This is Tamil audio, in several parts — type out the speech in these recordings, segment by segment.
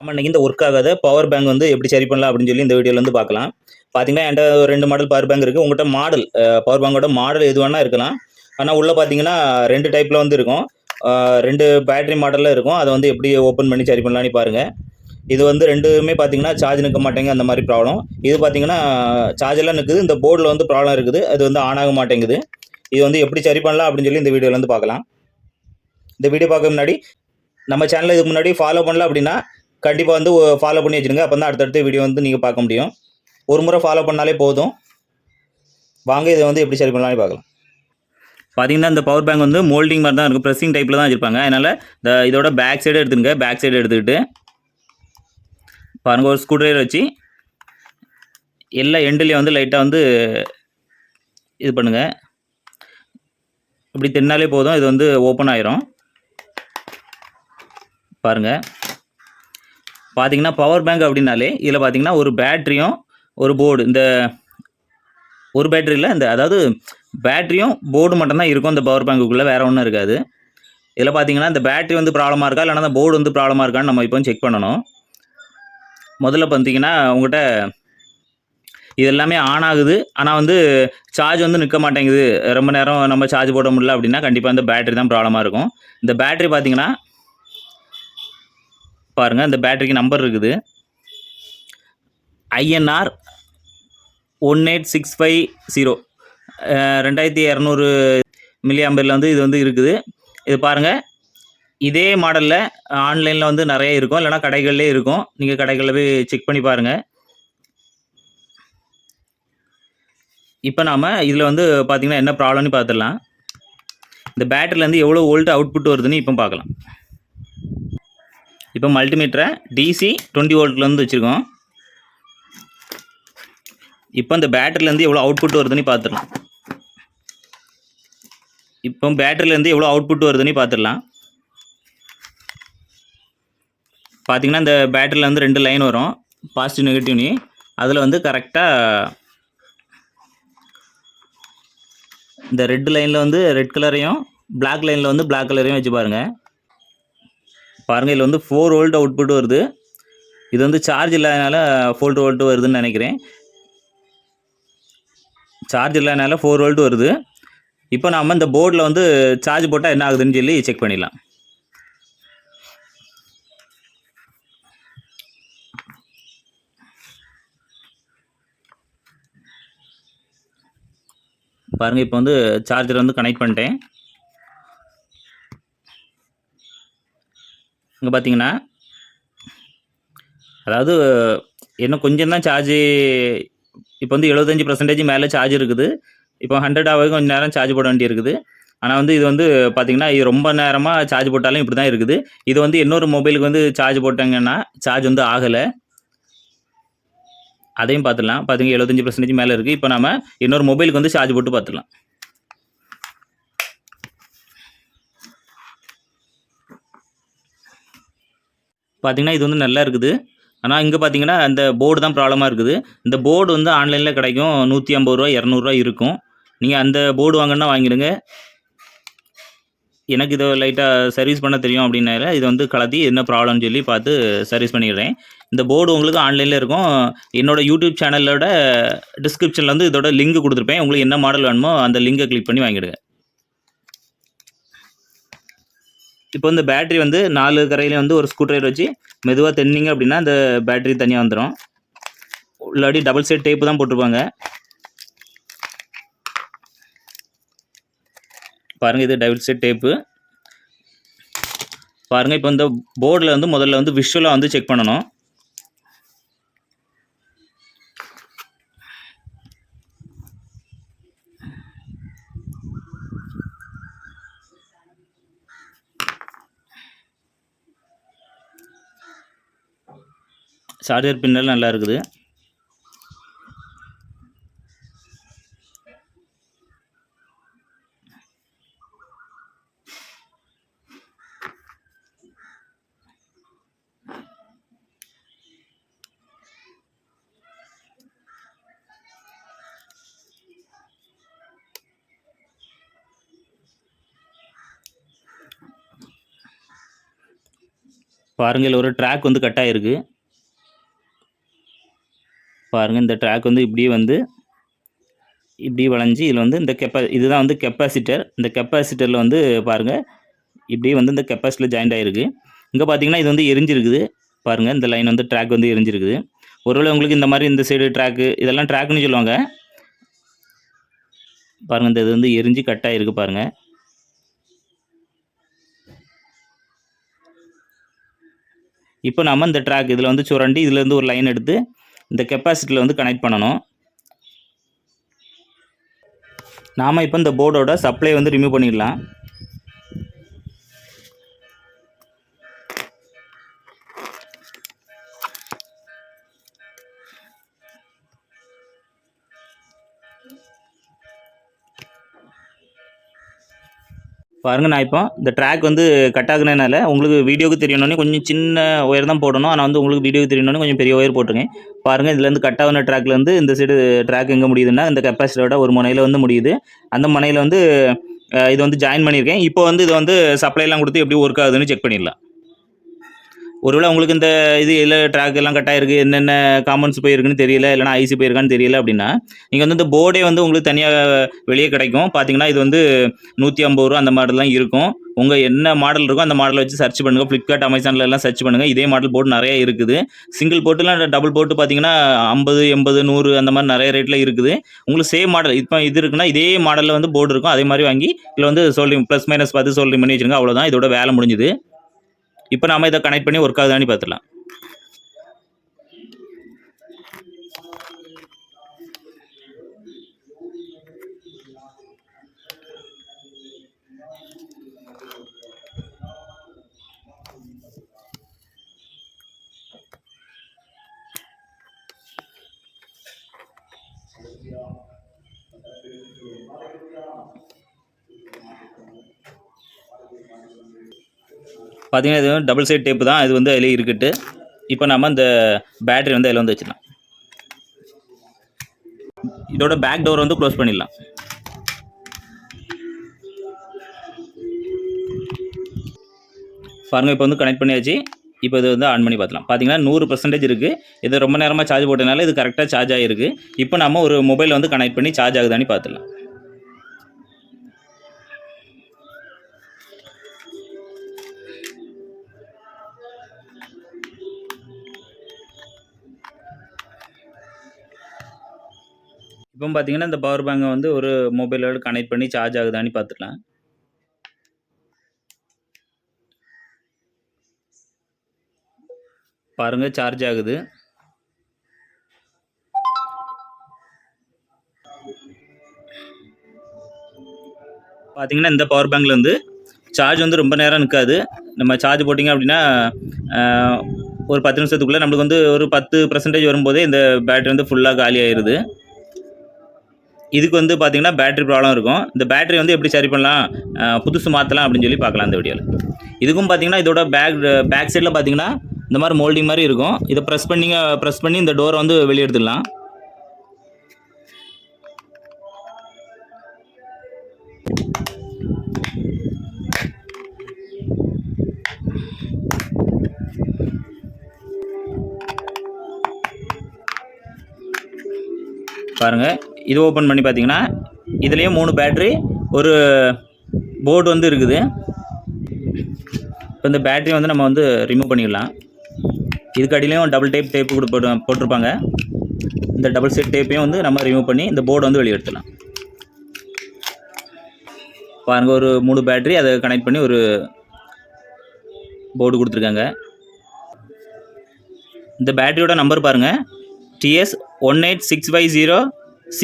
நம்ம இன்னைக்கு இந்த ஒர்க் ஆகாத பவர் பேங்க் வந்து எப்படி சரி பண்ணலாம் அப்படின்னு சொல்லி இந்த வீடியோல வந்து பார்க்கலாம். பார்த்தீங்கன்னா என்கிட்ட ஒரு 2 மாடல் பவர் பேங்க் இருக்கு. உங்கள்கிட்ட மாடல் பவர் பேங்கோட மாடல் எது வேணா இருக்கலாம். ஆனா உள்ள பார்த்தீங்கன்னா 2 டைப்ல வந்து இருக்கும். 2 பேட்டரி மாடல்ல இருக்கும். அதை வந்து எப்படி ஓப்பன் பண்ணி சரி பண்ணலாம்னு பாருங்க. இது வந்து 2மே பார்த்தீங்கன்னா சார்ஜ் நிற்க மாட்டேங்குது அந்த மாதிரி ப்ராப்ளம். இது பார்த்தீங்கன்னா சார்ஜ் எல்லாம் நிற்குது. இந்த போர்டில் வந்து ப்ராப்ளம் இருக்குது. அது வந்து ஆன் ஆக மாட்டேங்குது. இது வந்து எப்படி சரி பண்ணலாம் அப்படின்னு சொல்லி இந்த வீடியோல வந்து பார்க்கலாம். இந்த வீடியோ பார்க்க முன்னாடி நம்ம சேனலை இதுக்கு முன்னாடி ஃபாலோ பண்ணல அப்படின்னா கண்டிப்பாக வந்து ஃபாலோ பண்ணி வச்சுருங்க. அப்போ தான் அடுத்தடுத்த வீடியோ வந்து நீங்கள் பார்க்க முடியும். ஒரு முறை ஃபாலோ பண்ணாலே போதும். வாங்க இதை வந்து எப்படி சரி பண்ணலாம்னு பார்க்கலாம். பார்த்தீங்கன்னா இந்த பவர் பேங்க் வந்து மோல்டிங் மாதிரி தான் இருக்கும். ப்ரெஸ்ஸிங் டைப்பில் தான் வச்சுருப்பாங்க. அதனால் இதோட பேக் சைடு எடுத்துங்க. பேக் சைடு எடுத்துக்கிட்டு பாருங்கள், ஒரு ஸ்க்ரூ ட்ரைவர் வச்சு எல்லா எண்டுலேயும் வந்து லைட்டாக வந்து இது பண்ணுங்கள். இப்படி தின்னாலே போதும். இது வந்து ஓப்பன் ஆயிரும். பாருங்கள், பார்த்தீங்கன்னா பவர் பேங்க் அப்படின்னாலே இதில் பார்த்தீங்கன்னா ஒரு பேட்டரியும் ஒரு போர்டு, இந்த ஒரு பேட்டரியில் இந்த அதாவது பேட்டரியும் போர்டு மட்டும்தான் இருக்கும் இந்த பவர் பேங்க்குள்ளே, வேறு ஒன்றும் இருக்காது. இதில் பார்த்தீங்கன்னா இந்த பேட்டரி வந்து ப்ராப்ளமாக இருக்கா இல்லைனா அந்த போர்டு வந்து ப்ராப்ளமாக இருக்கான்னு நம்ம இப்போ செக் பண்ணணும். முதல்ல பார்த்தீங்கன்னா உங்கள்கிட்ட இது எல்லாமே ஆன் ஆகுது, ஆனால் வந்து சார்ஜ் வந்து நிற்க மாட்டேங்குது, ரொம்ப நேரம் நம்ம சார்ஜ் போட முடியல அப்படின்னா கண்டிப்பாக இந்த பேட்டரி தான் ப்ராப்ளமாக இருக்கும். இந்த பேட்டரி பார்த்தீங்கன்னா பாருங்கள், இந்த பேட்டரிக்கு நம்பர் இருக்குது. INR 18650 2200 மில்லி ஆம்பரில் வந்து இது வந்து இருக்குது. இது பாருங்கள், இதே மாடலில் ஆன்லைனில் வந்து நிறைய இருக்கும், இல்லைனா கடைகள்லே இருக்கும். நீங்கள் கடைகளில் போய் செக் பண்ணி பாருங்கள். இப்போ நாம் இதில் வந்து பார்த்திங்கன்னா என்ன ப்ராப்ளம்னு பார்த்துடலாம். இந்த பேட்டரியிலேருந்து எவ்வளோ வோல்ட் அவுட்புட் வருதுன்னு இப்போ பார்க்கலாம். இப்போ மல்டிமீட்டரை DC 20 வோல்ட்லேருந்து வச்சுருக்கோம். இப்போ இந்த பேட்டரியிலேருந்து எவ்வளோ அவுட்புட் வருதுன்னு பார்த்துடலாம். இப்போ பேட்டரியிலேருந்து எவ்வளோ அவுட்புட் வருதுன்னு பார்த்துடலாம். பார்த்தீங்கன்னா இந்த பேட்டரியில் வந்து 2 லைன் வரும், பாசிட்டிவ் நெகட்டிவ்னு. அதில் வந்து கரெக்டாக இந்த ரெட் லைனில் வந்து ரெட் கலரையும், பிளாக் லைனில் வந்து பிளாக் கலரையும் வச்சு பாருங்கள். பாருங்கள், இதில் வந்து 4 வோல்ட் அவுட்புட் வருது. இது வந்து சார்ஜ் இல்லாதனால 4 வோல்ட் வருதுன்னு நினைக்கிறேன். சார்ஜ் இல்லாதனால 4 வோல்ட் வருது. இப்போ நாம் இந்த போர்டில் வந்து சார்ஜ் போட்டால் என்ன ஆகுதுன்னு சொல்லி செக் பண்ணிடலாம். பாருங்கள், இப்போ வந்து சார்ஜர் வந்து கனெக்ட் பண்ணிட்டேன். இங்கே பார்த்தீங்கன்னா அதாவது இன்னும் கொஞ்சம் தான் சார்ஜ். இப்போ வந்து 75% மேலே சார்ஜ் இருக்குது. இப்போ 100 ஆக கொஞ்சம் நேரம் சார்ஜ் போட வேண்டி இருக்குது. ஆனால் வந்து இது வந்து பார்த்திங்கன்னா இது ரொம்ப நேரமாக சார்ஜ் போட்டாலும் இப்படி தான் இருக்குது. இது வந்து இன்னொரு மொபைலுக்கு வந்து சார்ஜ் போட்டாங்கன்னா சார்ஜ் வந்து ஆகலை. அதையும் பார்த்துடலாம். பார்த்தீங்கன்னா 75% மேலே இருக்குது. இப்போ நம்ம இன்னொரு மொபைலுக்கு வந்து சார்ஜ் போட்டு பார்த்துடலாம். பார்த்தீங்கன்னா இது வந்து நல்லா இருக்குது. ஆனால் இங்கே பார்த்தீங்கன்னா அந்த போர்டு தான் ப்ராப்ளமாக இருக்குது. இந்த போர்டு வந்து ஆன்லைனில் கிடைக்கும். 150 ரூபா 200 இருக்கும். நீங்கள் அந்த போர்டு வாங்கினா வாங்கிடுங்க. எனக்கு இதை லைட்டாக சர்வீஸ் பண்ண தெரியும் அப்படின்னால இது வந்து கலத்தி என்ன ப்ராப்ளம்னு சொல்லி பார்த்து சர்வீஸ் பண்ணிடுறேன். இந்த போர்டு உங்களுக்கு ஆன்லைனில் இருக்கும். என்னோடய யூடியூப் சேனலோட டிஸ்கிரிப்ஷனில் வந்து இதோட லிங்க் கொடுத்துருப்பேன். உங்களுக்கு என்ன மாடல் வேணுமோ அந்த லிங்கை கிளிக் பண்ணி வாங்கிடுங்க. இப்போ இந்த பேட்டரி வந்து 4 கரையிலையும் வந்து ஒரு ஸ்க்ரூ ட்ரைவர் வச்சு மெதுவாக தென்னிங்க அப்படின்னா இந்த பேட்டரி தனியாக வந்துடும். இல்லாட்டி டபுள் சைட் டேப்பு தான் போட்டிருப்பாங்க. பாருங்கள், இது டபுள் சைட் டேப்பு. பாருங்கள், இப்போ இந்த போர்டில் வந்து முதல்ல வந்து விஷுவலாக வந்து செக் பண்ணணும். சார்ஜர் பின்னல் நல்லா இருக்குது. பாருங்கள் இதில் ஒரு ட்ராக் வந்து கட் ஆகிருக்கு. பாருங்கள் இந்த ட்ராக் வந்து இப்படி வளைஞ்சி இதில் வந்து இந்த இதுதான் வந்து கெப்பாசிட்டர். இந்த கெப்பாசிட்டரில் வந்து பாருங்கள் இப்படி வந்து இந்த கெப்பாசிட்டரில் ஜாயிண்ட் ஆகிருக்கு. இங்கே பார்த்தீங்கன்னா இது வந்து எரிஞ்சிருக்குது. பாருங்கள் இந்த லைன் வந்து ட்ராக் வந்து எரிஞ்சிருக்குது. ஒருவேளை உங்களுக்கு இந்த மாதிரி இந்த சைடு ட்ராக்கு இதெல்லாம் ட்ராக்குன்னு சொல்லுவாங்க. பாருங்கள் இந்த இது வந்து எரிஞ்சு கட் ஆகிருக்கு பாருங்கள். இப்போ நம்ம இந்த ட்ராக் இதில் வந்து சுரண்டி இதுலேருந்து ஒரு லைன் எடுத்து இந்த கெப்பாசிட்டரில் வந்து கனெக்ட் பண்ணணும். நாம் இப்போ இந்த போர்டோட சப்ளை வந்து ரிமூவ் பண்ணிடலாம். பாருங்கள் நான் இப்போ இந்த ட்ராக் வந்து கட் ஆகுனதுனால உங்களுக்கு வீடியோக்கு தெரியணுன்னே கொஞ்சம் சின்ன ஒயர் தான் போடணும். ஆனால் வந்து உங்களுக்கு வீடியோக்கு தெரியணுன்னே கொஞ்சம் பெரிய ஒயர் போட்டிருக்கேன். பாருங்கள் இதுலேருந்து கட் ஆகுன ட்ராக்லேருந்து இந்த சைடு ட்ராக் எங்கே முடியுதுன்னா இந்த கெப்பாசிட்டரோட ஒரு முனையில் வந்து முடியுது. அந்த முனையில் வந்து இது வந்து ஜாயின் பண்ணியிருக்கேன். இப்போ வந்து இதை வந்து சப்ளைலாம் கொடுத்து எப்படி ஒர்க் ஆகுதுன்னு செக் பண்ணிடலாம். ஒருவேளை உங்களுக்கு இந்த இது ட்ராக் எல்லாம் கட் ஆகிருக்கு, என்னென்ன காம்பவுண்ட்ஸ் போயிருக்குன்னு தெரியல, இல்லைனா ஐசி போயிருக்கான்னு தெரியல அப்படின்னா நீங்கள் வந்து இந்த போர்டே வந்து உங்களுக்கு தனியாக வெளியே கிடைக்கும். பார்த்தீங்கன்னா இது வந்து 150 ரூபா அந்த மாடல்லாம் இருக்கும். உங்கள் என்ன மாடல் இருக்கோ அந்த மாடலை வச்சு சர்ச் பண்ணுங்கள். ஃப்ளிப்கார்ட், அமேசானில் எல்லாம் சர்ச் பண்ணுங்கள். இதே மாடல் போர்டு நிறைய இருக்குது. சிங்கிள் போர்ட்டுலாம் டபுள் போர்ட்டு பார்த்தீங்கன்னா 50, 80, 100 அந்த மாதிரி நிறைய ரேட்டில் இருக்குது. உங்களுக்கு சேம் மாடல் இப்போ இது இருக்குன்னா இதே மாடலில் வந்து போர்டு இருக்கும். அதே மாதிரி வாங்கி இதில் வந்து சோல்டிங் ப்ளஸ் மைனஸ் பார்த்து சோல்டிங் பண்ணி வச்சுருங்க. அவ்வளோதான், இதோட வேலை முடிஞ்சுது. இப்போ நாம இதை கனெக்ட் பண்ணி ஒர்க் ஆகுதான்னு பார்த்துக்கலாம். பார்த்தீங்கன்னா இது டபுள் சைட் டேப்பு தான், இது வந்து அதிலே இருக்கட்டு. இப்போ நம்ம இந்த பேட்டரி வந்து அதில் வந்து வச்சிடலாம். இதோட பேக் டோர் வந்து க்ளோஸ் பண்ணிடலாம். பாருங்கள் இப்போ வந்து கனெக்ட் பண்ணியாச்சு. இப்போ இது வந்து ஆன் பண்ணி பார்த்துலாம். பார்த்தீங்கன்னா 100% இருக்குது. இது ரொம்ப நேரமாக சார்ஜ் போட்டதுனால இது கரெக்டாக சார்ஜ் ஆகிருக்கு. இப்போ நம்ம ஒரு மொபைல் வந்து கனெக்ட் பண்ணி சார்ஜ் ஆகுதான்னு பார்த்துலாம். இப்போ பார்த்தீங்கன்னா இந்த பவர் பேங்கை வந்து ஒரு மொபைலோட கனெக்ட் பண்ணி சார்ஜ் ஆகுதான்னு பார்த்துக்கலாம். பாருங்கள் சார்ஜ் ஆகுது. பார்த்தீங்கன்னா இந்த பவர் பேங்கில் வந்து சார்ஜ் வந்து ரொம்ப நேரம் நிற்காது. நம்ம சார்ஜ் போட்டிங்க அப்படின்னா ஒரு 10 நிமிஷத்துக்குள்ளே நம்மளுக்கு வந்து ஒரு 10% வரும்போதே இந்த பேட்டரி வந்து ஃபுல்லாக காலி ஆயிடுது. இதுக்கு வந்து பார்த்தீங்கன்னா பேட்டரி ப்ராப்ளம் இருக்கும். இந்த பேட்டரி வந்து எப்படி சரி பண்ணலாம், புதுசு மாற்றலாம் அப்படின்னு சொல்லி பார்க்கலாம் இந்த வீடியோவில். இதுக்கும் பார்த்தீங்கன்னா இதோட பேக் சைடில் பார்த்தீங்கன்னா இந்த மாதிரி மோல்டிங் மாதிரி இருக்கும். இதை ப்ரெஸ் பண்ணி இந்த டோரை வந்து வெளியே எடுத்துடலாம். பாருங்கள் இது ஓப்பன் பண்ணி பார்த்தீங்கன்னா இதுலேயும் 3 பேட்ரி ஒரு போர்டு வந்து இருக்குது. இப்போ இந்த பேட்டரி வந்து நம்ம வந்து ரிமூவ் பண்ணிடலாம். இதுக்கு அடியிலையும் டபுள் டேப் போட்டிருப்பாங்க. இந்த டபுள் சைட் டேப்பையும் வந்து நம்ம ரிமூவ் பண்ணி இந்த போர்டு வந்து வெளியே எடுத்துடலாம். பாருங்கள் ஒரு 3 பேட்டரி அதை கனெக்ட் பண்ணி ஒரு போர்டு கொடுத்துருக்காங்க. இந்த பேட்டரியோட நம்பர் பாருங்கள், TS18650C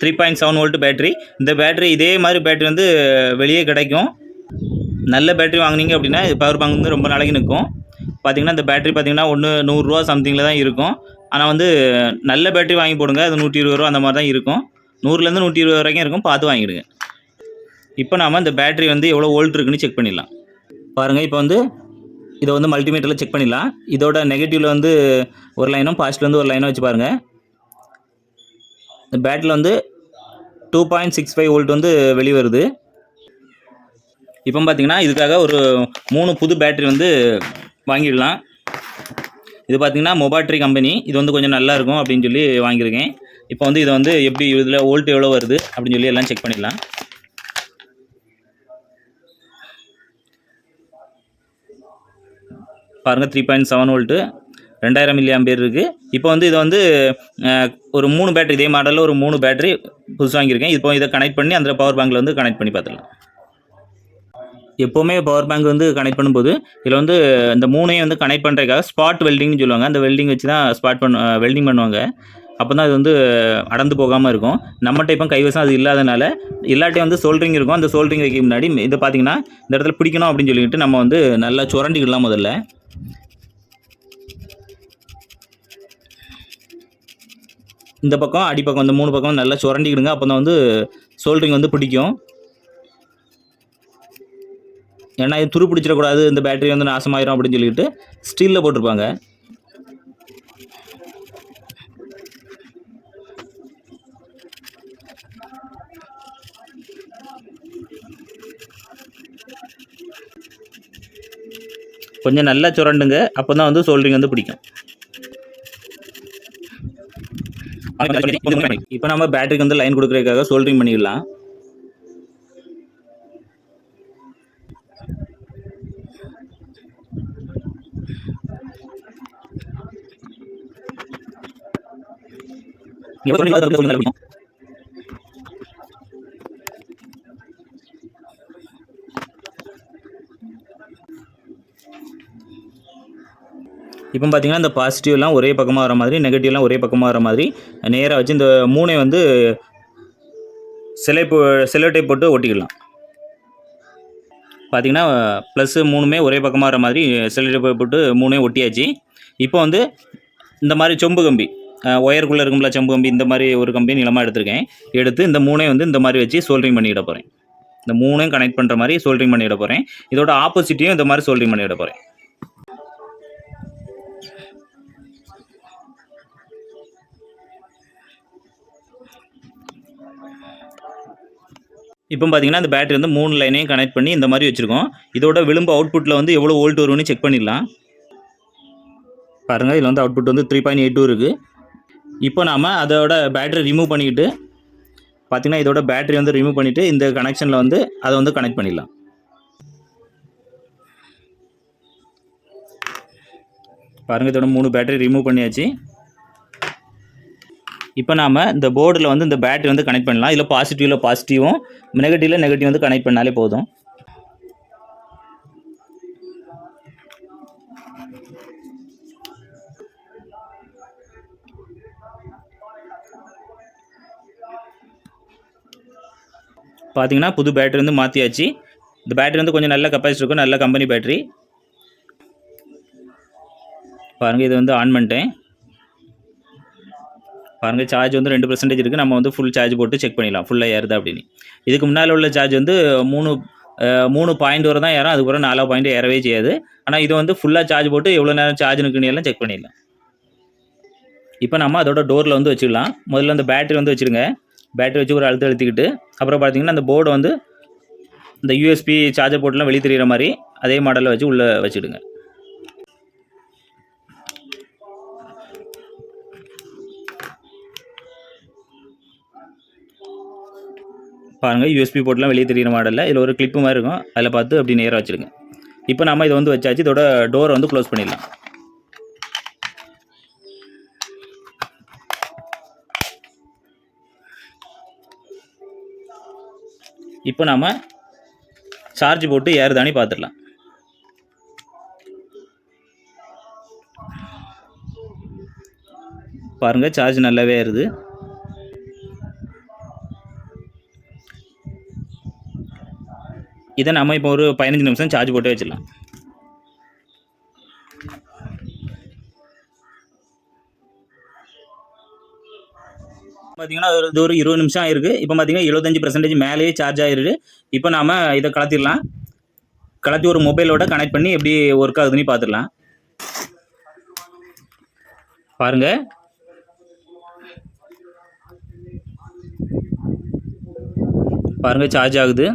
3.7 வோல்ட் பேட்டரி. இந்த பேட்டரி இதே மாதிரி பேட்டரி வந்து வெளியே கிடைக்கும். நல்ல பேட்டரி வாங்கினீங்க அப்படின்னா பவர் பேங்க் வந்து ரொம்ப நாளைக்கு நிற்கும். பார்த்தீங்கன்னா இந்த பேட்டரி பார்த்தீங்கன்னா 100 ரூபா சம்திங்கில் தான் இருக்கும். ஆனால் வந்து நல்ல பேட்டரி வாங்கி போடுங்க, அது 120 ரூபா அந்த மாதிரி தான் இருக்கும். 100லேருந்து 120 வரைக்கும் இருக்கும், பார்த்து வாங்கிடுங்க. இப்போ நாம் இந்த பேட்டரி வந்து எவ்வளோ வோல்ட் இருக்குன்னு செக் பண்ணிடலாம். பாருங்கள் இப்போ வந்து இதை வந்து மல்டிமீட்டரில் செக் பண்ணிடலாம். இதோட நெகட்டிவில் வந்து ஒரு லைனும் பாசிட்டிவ் வந்து ஒரு லைனும் வச்சு பாருங்கள். இந்த பேட்டரியில் வந்து 2.65 வோல்ட் வந்து வெளியே வருது. இப்போ பார்த்தீங்கன்னா இதுக்காக ஒரு 3 புது பேட்டரி வந்து வாங்கிடலாம். இது பார்த்தீங்கன்னா மொபாட்ரி கம்பெனி. இது வந்து கொஞ்சம் நல்லா இருக்கும் அப்படின்னு சொல்லி வாங்கியிருக்கேன். இப்போ வந்து இதை வந்து எப்படி இதில் வோல்ட் எவ்வளோ வருது அப்படின்னு சொல்லி எல்லாம் செக் பண்ணிடலாம். பாருங்கள் 3.7 வோல்ட்டு 2000 மில்லி ஆம்பியர் இருக்குது. இப்போ வந்து இதை வந்து ஒரு 3 பேட்டரி, இதே மாடலில் ஒரு 3 பேட்டரி புதுசு வாங்கியிருக்கேன். இப்போ இதை கனெக்ட் பண்ணி அந்த பவர் பேங்கில் வந்து கனெக்ட் பண்ணி பார்த்துக்கலாம். எப்போவுமே பவர் பேங்க் வந்து கனெக்ட் பண்ணும்போது இதில் வந்து இந்த 3ஐயும் வந்து கனெக்ட் பண்ணுறதுக்காக ஸ்பாட் வெல்டிங்னு சொல்லுவாங்க. அந்த வெல்டிங் வச்சு தான் வெல்டிங் பண்ணுவாங்க. அப்போ தான் அது வந்து அடர்ந்து போகாமல் இருக்கும். நம்மகிட்ட இப்போ கைவசம் அது இல்லாதனால எல்லாட்டையும் வந்து சோல்டரிங் இருக்கும். அந்த சோல்டரிங் வைக்க முன்னாடி இதை பார்த்தீங்கன்னா இந்த இடத்துல பிடிக்கணும் அப்படின்னு சொல்லிட்டு நம்ம வந்து நல்லா சுரண்டிக்கிடலாம். முதல்ல இந்த பக்கம் அடிப்பக்கம் இந்த 3 பக்கம் நல்லா சுரண்டிக்கிடுங்க. அப்போ தான் வந்து சோல்டரிங் வந்து பிடிக்கும். ஏன்னா இது துரு பிடிச்சிடக்கூடாது, இந்த பேட்டரி வந்து நாசமாயிரும் அப்படின்னு சொல்லிட்டு ஸ்டீலில் போட்டிருப்பாங்க. கொஞ்சம் நல்லா சுரண்டுங்க. அப்போ தான் வந்து சோல்டரிங் வந்து பிடிக்கும். இப்போ நம்ம பேட்டரிக்கு வந்து லைன் கொடுக்குறதுக்காக சோல்டரிங் பண்ணிடலாம். இப்போ பார்த்தீங்கன்னா இந்த பாசிட்டிவ்லாம் ஒரே பக்கமாக வர மாதிரி, நெகட்டிவ்லாம் ஒரே பக்கமாக வர மாதிரி நேராக வச்சு இந்த 3ஐ வந்து செல்லோ டேப் போட்டு ஒட்டிக்கலாம். பார்த்தீங்கன்னா ப்ளஸ் 3மே ஒரே பக்கமாக வர மாதிரி செல்லோ டேப் போட்டு 3ஐயும் ஒட்டியாச்சு. இப்போ வந்து இந்த மாதிரி சொம்பு கம்பி, ஒயருக்குள்ளே இருக்கும்ல சொம்பு கம்பி, இந்த மாதிரி ஒரு கம்பி நீளமாக எடுத்திருக்கேன். எடுத்து இந்த 3ஐயும் வந்து இந்த மாதிரி வச்சு சோல்டரிங் பண்ணிவிட போகிறேன். இந்த 3ஐயும் கனெக்ட் பண்ணுற மாதிரி சோல்டரிங் பண்ணிவிட போகிறேன். இதோட ஆப்போசிட்டையும் இந்த மாதிரி சோல்டரிங் பண்ணிவிட போகிறேன். இப்போ பார்த்தீங்கன்னா இந்த பேட்டரி வந்து 3 லைனையும் கனெக்ட் பண்ணி இந்த மாதிரி வச்சுருக்கோம். இதோட விளிம்பு அவுட்புட்டில் வந்து எவ்வளோ வோல்ட் வரும்னு செக் பண்ணிடலாம். பாருங்கள், இதில் வந்து அவுட்புட் வந்து 3.82 இருக்குது. இப்போ நாம் அதோட பேட்டரி ரிமூவ் பண்ணிக்கிட்டு பார்த்தீங்கன்னா இதோட பேட்டரி வந்து ரிமூவ் பண்ணிவிட்டு இந்த கனெக்ஷனில் வந்து அதை வந்து கனெக்ட் பண்ணிடலாம். பாருங்கள், இதோட 3 பேட்டரி ரிமூவ் பண்ணியாச்சு. இப்போ நாம் இந்த போர்டில் வந்து இந்த பேட்டரி வந்து கனெக்ட் பண்ணலாம். இதில் பாசிட்டிவும் நெகட்டிவ் வந்து கனெக்ட் பண்ணாலே போதும். பார்த்தீங்கன்னா புது பேட்டரி வந்து மாற்றியாச்சு. இந்த பேட்டரி வந்து கொஞ்சம் நல்ல கெப்பாசிட்டி இருக்கும், நல்ல கம்பெனி பேட்டரி. பாருங்கள், இது வந்து ஆன் பண்ணிட்டேன். பாருங்கள், சார்ஜ் வந்து 2% இருக்குது. நம்ம வந்து ஃபுல் சார்ஜ் போட்டு செக் பண்ணிடலாம் ஃபுல்லாக ஏறுதா அப்படின்னு. இதுக்கு முன்னால் உள்ள சார்ஜ் வந்து 3 பாயிண்ட் வரை தான் ஏறும். அதுக்கப்புறம் 4 பாயிண்ட் ஏறவே செய்யாது. ஆனால் இது வந்து ஃபுல்லாக சார்ஜ் போட்டு எவ்வளோ நேரம் சார்ஜ் இருக்குன்னு எல்லாம் செக் பண்ணிடலாம். இப்போ நம்ம அதோட டோரில் வந்து வச்சுக்கலாம். முதல்ல அந்த பேட்டரி வந்து வச்சுருங்க. பேட்டரி வச்சு ஒரு அழுத்திக்கிட்டு அப்புறம் பார்த்தீங்கன்னா அந்த போர்டை வந்து இந்த யூஎஸ்பி சார்ஜர் போர்ட்லாம் வெளியே தெரிகிற மாதிரி அதே மாடலில் வச்சு உள்ளே வச்சுடுங்க. பாருங்கள், யூஎஸ்பி போர்ட்லாம் வெளியே தெரிகிற மாடலில் இதில் ஒரு கிளிப்பு மாதிரி இருக்கும். அதில் பார்த்து அப்படி நேராக வச்சுருங்க. இப்போ நம்ம இதை வந்து வச்சாச்சு. இதோட டோரை வந்து க்ளோஸ் பண்ணிடலாம். இப்போ நாம் சார்ஜ் போட்டு ஏறுதானே பார்த்துடலாம். பாருங்கள், சார்ஜ் நல்லாவே ஏறுது. இதை நம்ம இப்போ ஒரு 15 நிமிஷம் சார்ஜ் போட்டு வச்சிடலாம். பார்த்தீங்கன்னா இது ஒரு 20 நிமிஷம் ஆயிருக்கு. இப்போ பார்த்தீங்கன்னா 75% மேலேயே சார்ஜ் ஆயிருக்கு. இப்போ நாம் இதை கலத்திடலாம். கலத்தி ஒரு மொபைலோட கனெக்ட் பண்ணி எப்படி ஒர்க் ஆகுதுன்னு பார்த்துடலாம். பாருங்கள், சார்ஜ் ஆகுது.